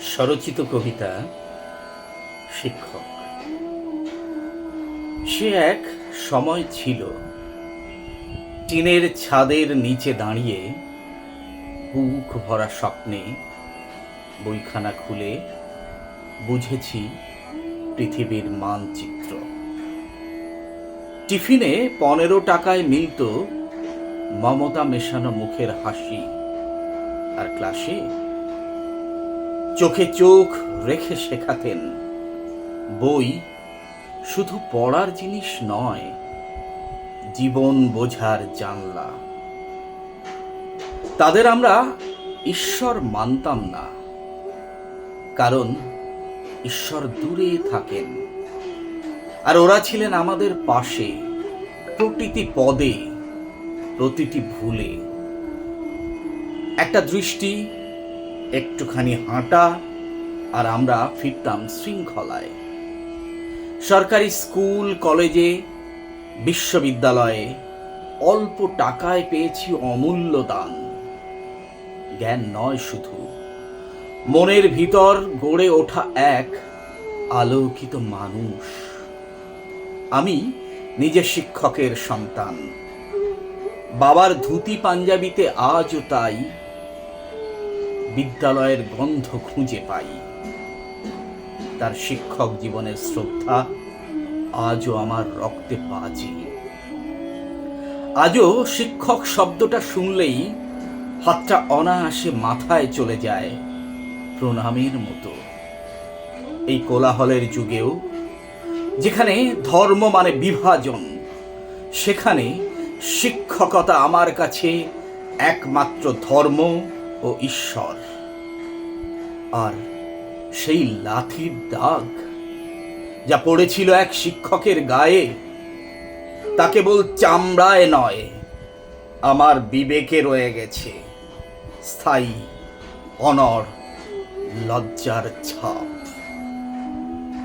স্বরচিত কবিতা শিক্ষক। সে এক সময় ছিল, টিনের ছাদের নিচে দাঁড়িয়ে বুক ভরা স্বপ্নে বইখানা খুলে বুঝেছি পৃথিবীর মানচিত্র। টিফিনে 15 টাকায় মিলত মমতা মেশানো মুখের হাসি, আর ক্লাসে চোখে চোখ রেখে শেখাতেন বই শুধু পড়ার জিনিস নয়, জীবন বোঝার জানলা। তাদের আমরা ঈশ্বর মানতাম না, কারণ ঈশ্বর দূরে থাকেন, আর ওরা ছিলেন আমাদের পাশে প্রতিটি পদে, প্রতিটি ভুলে। একটা দৃষ্টি, একটুখানি হাঁটা, আর আমরা ফিরতাম শৃঙ্খলায়। সরকারি স্কুল, কলেজে, বিশ্ববিদ্যালয়ে অল্প টাকায় পেয়েছি অমূল্য দান। জ্ঞান নয় শুধু, মনের ভিতর গড়ে ওঠা এক আলোকিত মানুষ। আমি নিজে শিক্ষকের সন্তান। বাবার ধুতি পাঞ্জাবিতে আজও তাই বিদ্যালয়ের গন্ধ খুঁজে পাই। তার শিক্ষক জীবনের শ্রদ্ধা আজও আমার রক্তে বাজে। আজও শিক্ষক শব্দটা শুনলেই হাতটা অনায়াসে মাথায় চলে যায় প্রণামের মতো। এই কোলাহলের যুগেও, যেখানে ধর্ম মানে বিভাজন, সেখানে শিক্ষকতা আমার কাছে একমাত্র ধর্ম ও ঈশ্বর। আর সেই লাঠির দাগ যা পড়েছিল এক শিক্ষকের গায়ে, তা কেবল চামড়ায় নয়, আমার বিবেকে রয়ে গেছে স্থায়ী অনড় লজ্জার ছাপ।